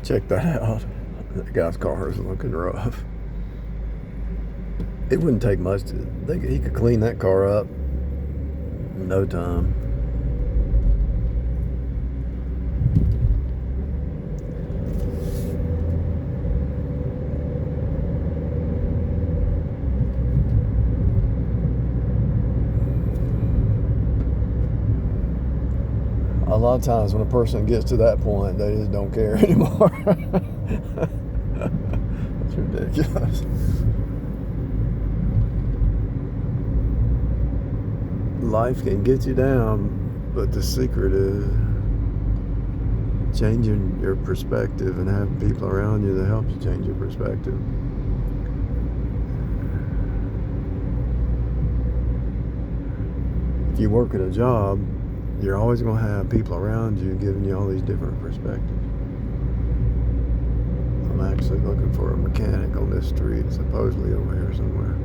Check that out. That guy's car is looking rough. It wouldn't take much. He could clean that car up in no time. A lot of times when a person gets to that point, they just don't care anymore. That's ridiculous. Life can get you down, but the secret is changing your perspective and having people around you that help you change your perspective. If you work at a job, you're always going to have people around you giving you all these different perspectives. I'm actually looking for a mechanic on this street, supposedly over here somewhere.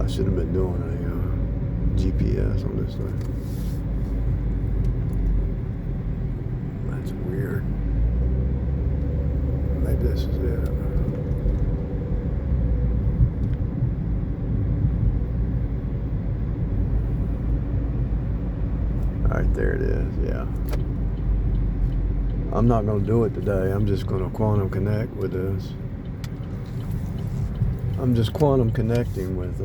I should have been doing a GPS on this thing. That's weird. Maybe this is it. Alright, there it is, yeah. I'm not going to do it today. I'm just going to quantum connect with this. I'm just quantum connecting with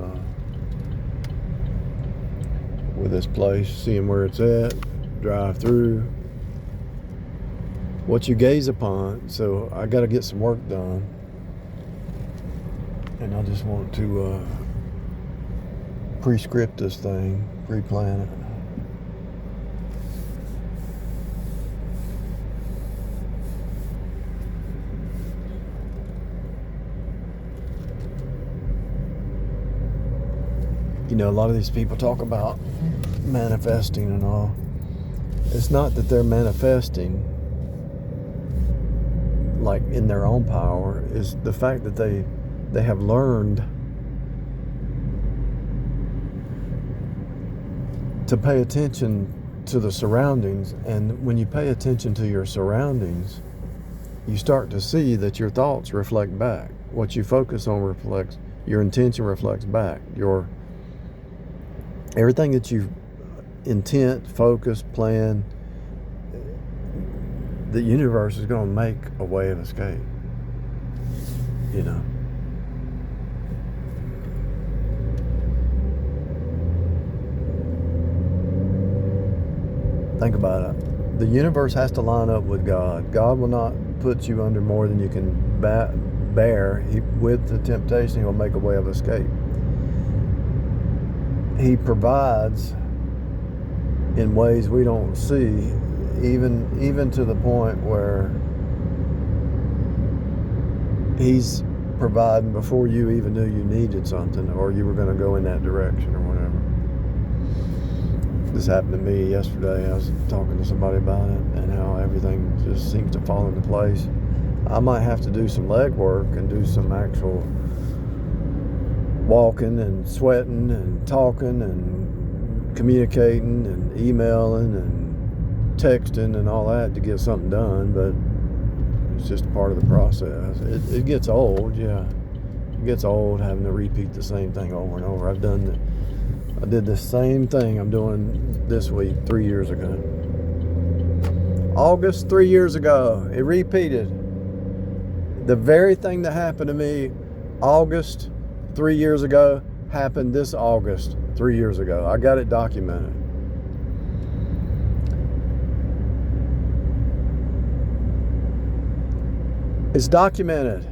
this place, seeing where it's at, drive through, what you gaze upon. So I got to get some work done, and I just want to pre-script this thing, pre-plan it. You know, a lot of these people talk about manifesting and all. It's not that they're manifesting like in their own power. Is the fact that they have learned to pay attention to the surroundings. And when you pay attention to your surroundings, you start to see that your thoughts reflect back. What you focus on reflects, your intention reflects back. Everything that you intent, focus, plan, the universe is going to make a way of escape. You know. Think about it. The universe has to line up with God. God will not put you under more than you can bear. With the temptation, He will make a way of escape. He provides in ways we don't see, even to the point where He's providing before you even knew you needed something or you were going to go in that direction or whatever. This happened to me yesterday. I was talking to somebody about it and how everything just seems to fall into place. I might have to do some leg work and do some actual walking and sweating and talking and communicating and emailing and texting and all that to get something done, but it's just a part of the process. It gets old, yeah. It gets old having to repeat the same thing over and over. I did the same thing I'm doing this week 3 years ago. August 3 years ago, it repeated. The very thing that happened to me August 3 years ago happened this August 3 years ago. I got it documented. It's documented.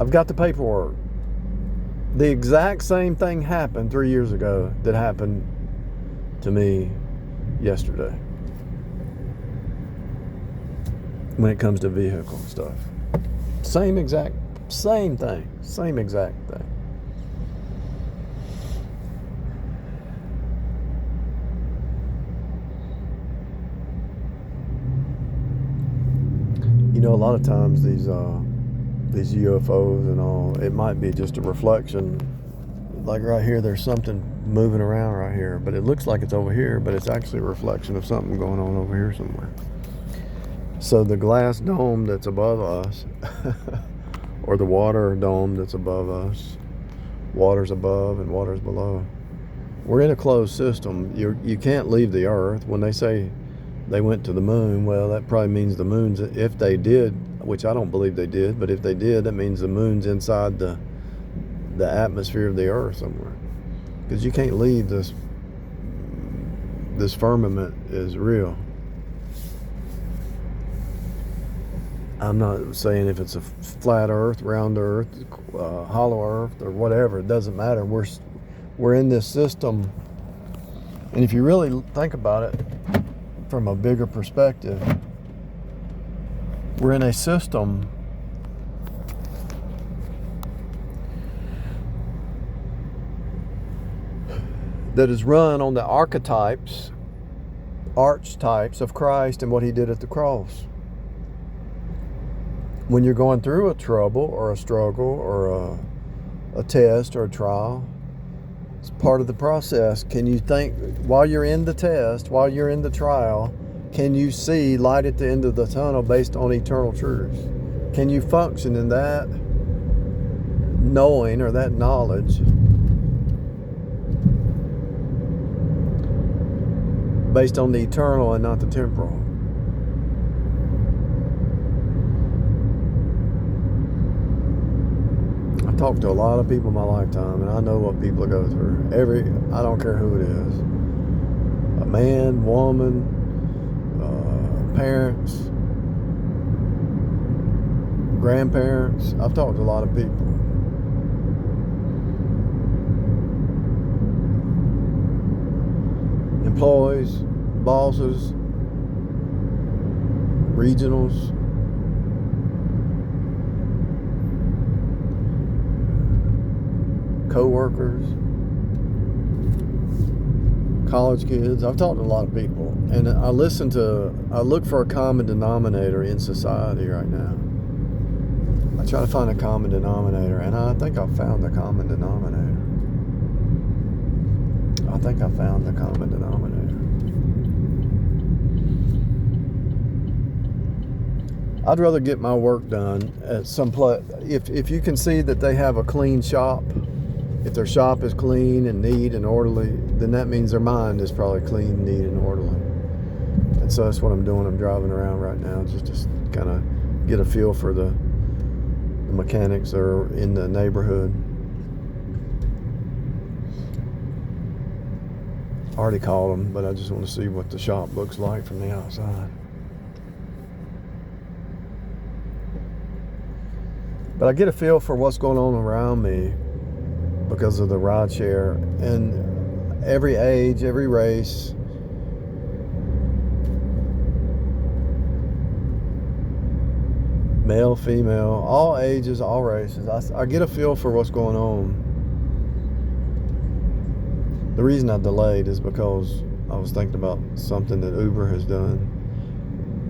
I've got the paperwork. The exact same thing happened 3 years ago that happened to me yesterday. When it comes to vehicle stuff. Same exact thing. You know, a lot of times these UFOs and all, it might be just a reflection. Like right here, there's something moving around right here, but it looks like it's over here, but it's actually a reflection of something going on over here somewhere. So the glass dome that's above us, or the water dome that's above us, water's above and water's below. We're in a closed system. You can't leave the Earth. When they say they went to the moon, well, that probably means the moon's, if they did, which I don't believe they did, but if they did, that means the moon's inside the atmosphere of the Earth somewhere. Because you can't leave this firmament is real. I'm not saying if it's a flat Earth, round Earth, hollow Earth, or whatever. It doesn't matter. We're in this system, and if you really think about it from a bigger perspective, we're in a system that is run on the archetypes of Christ and what he did at the cross. When you're going through a trouble or a struggle or a test or a trial, it's part of the process. Can you think, while you're in the test, while you're in the trial, can you see light at the end of the tunnel based on eternal truths? Can you function in that knowing or that knowledge based on the eternal and not the temporal? I've talked to a lot of people in my lifetime, and I know what people go through. I don't care who it is. A man, woman, parents, grandparents. I've talked to a lot of people. Employees, bosses, regionals, co-workers, college kids. I've talked to a lot of people, and I look for a common denominator in society right now. I try to find a common denominator, and I think I've found the common denominator. I'd rather get my work done at some place. If you can see that they have a clean shop, if their shop is clean and neat and orderly, then that means their mind is probably clean, neat, and orderly. And so that's what I'm doing. I'm driving around right now just to kind of get a feel for the mechanics that are in the neighborhood. I already called them, but I just want to see what the shop looks like from the outside. But I get a feel for what's going on around me because of the ride share. And every age, every race, male, female, all ages, all races, I get a feel for what's going on. The reason I delayed is because I was thinking about something that Uber has done.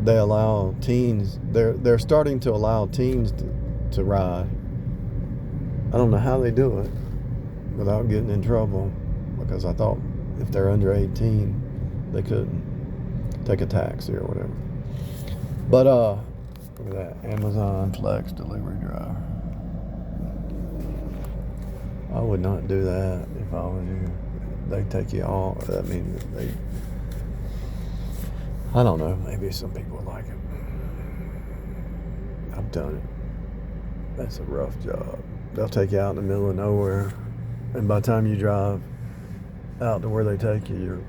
They allow teens, they're starting to allow teens to ride. I don't know how they do it without getting in trouble, because I thought if they're under 18 they couldn't take a taxi or whatever. But look at that, Amazon Flex delivery driver. I would not do that if I was you. They take you off. I mean, I don't know, maybe some people like it. I've done it. That's a rough job. They'll take you out in the middle of nowhere, and by the time you drive out to where they take you, you're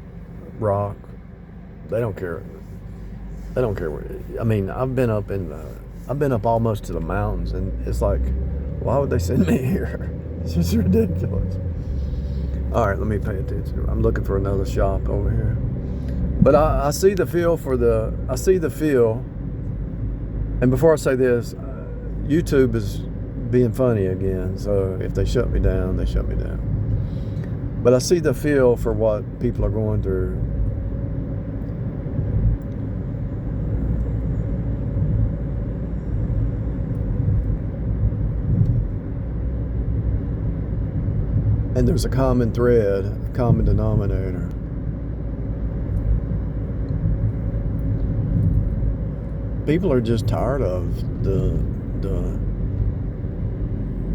rock. They don't care. They don't care where. I mean, I've been up almost to the mountains, and it's like, why would they send me here? It's just ridiculous. All right, let me pay attention. I'm looking for another shop over here, but I see the feel for the. I see the feel. And before I say this, YouTube is being funny again. So if they shut me down, they shut me down. But I see the feel for what people are going through. And there's a common thread, a common denominator. People are just tired of the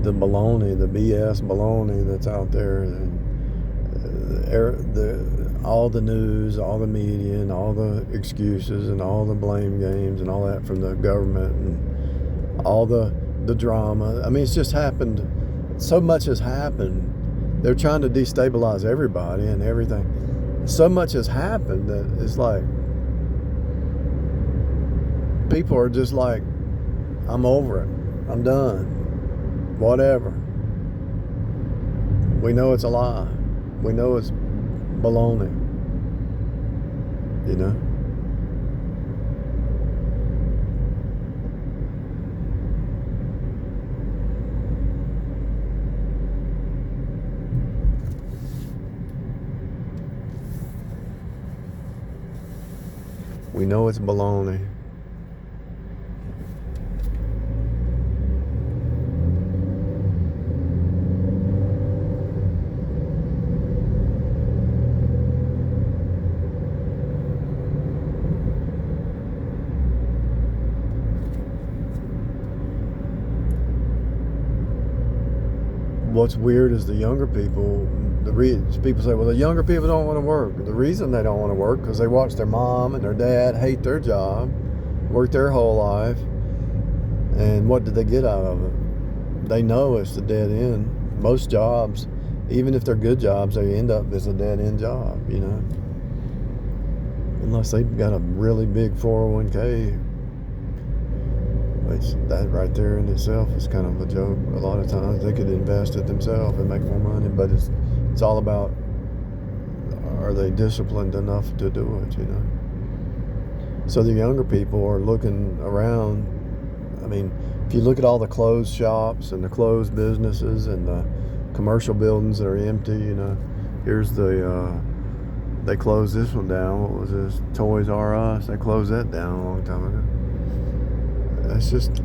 baloney, the BS baloney that's out there, and all the news, all the media, and all the excuses, and all the blame games, and all that from the government, and all the drama. I mean, it's just happened. So much has happened. They're trying to destabilize everybody and everything. So much has happened that it's like people are just like, I'm over it. I'm done. Whatever. We know it's a lie. We know it's baloney. You know? We know it's baloney. What's weird is the younger people, people say, well, the younger people don't want to work. The reason they don't want to work because they watch their mom and their dad hate their job, work their whole life, and what did they get out of it? They know it's the dead end. Most jobs, even if they're good jobs, they end up as a dead end job, you know, unless they've got a really big 401k. Which that right there in itself is kind of a joke. A lot of times they could invest it themselves and make more money, but it's all about, are they disciplined enough to do it, you know? So the younger people are looking around. I mean, if you look at all the closed shops and the closed businesses and the commercial buildings that are empty, you know, here's they closed this one down. What was this? Toys R Us. They closed that down a long time ago. It's just,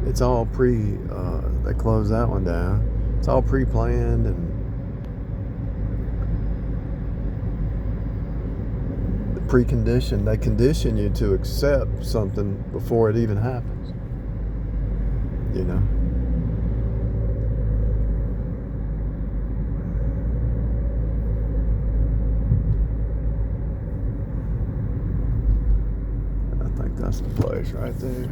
it's all they closed that one down. It's all pre-planned and preconditioned. They condition you to accept something before it even happens, you know. That's the place right there.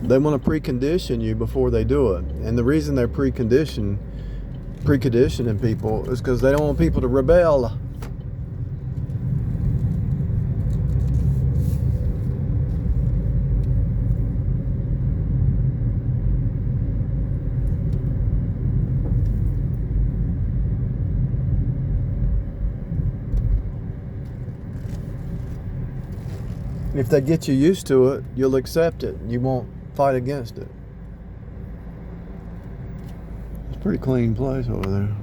They want to precondition you before they do it. And the reason they're preconditioning people is because they don't want people to rebel. If they get you used to it, you'll accept it. You won't fight against it. It's a pretty clean place over there.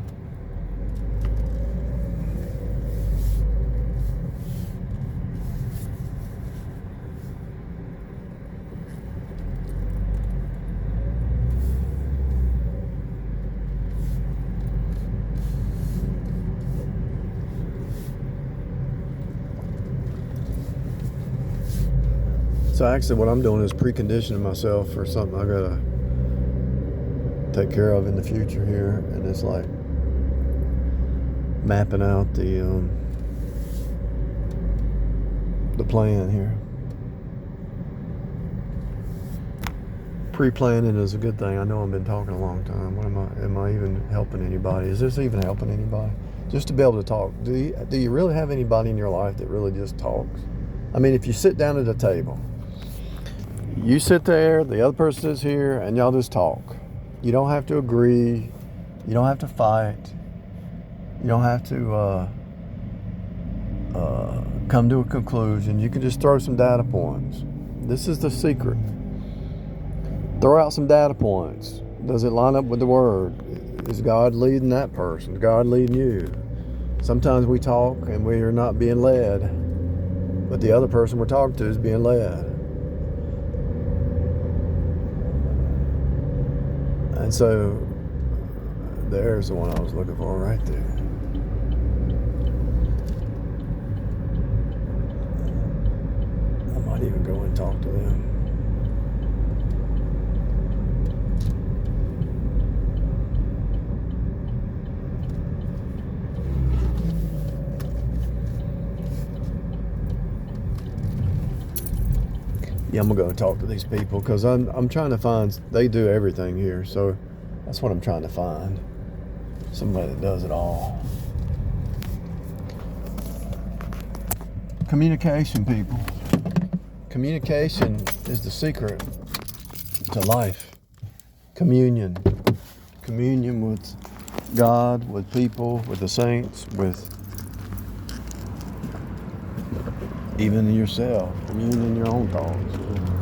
So actually what I'm doing is preconditioning myself for something I gotta take care of in the future here, and it's like mapping out the plan here. Pre-planning is a good thing. I know I've been talking a long time. Am I even helping anybody? Is this even helping anybody? Just to be able to talk. Do you really have anybody in your life that really just talks? I mean, if you sit down at a table, you sit there, the other person sits here, and y'all just talk. You don't have to agree. You don't have to fight. You don't have to come to a conclusion. You can just throw some data points. This is the secret. Throw out some data points. Does it line up with the word? Is God leading that person? Is God leading you? Sometimes we talk and we are not being led, but the other person we're talking to is being led. And so there's the one I was looking for right there. I might even go and talk to them. Yeah, I'm gonna go talk to these people because I'm trying to find. They do everything here, so that's what I'm trying to find. Somebody that does it all. Communication, people. Communication is the secret to life. Communion with God, with people, with the saints, with even yourself, communion in your own thoughts.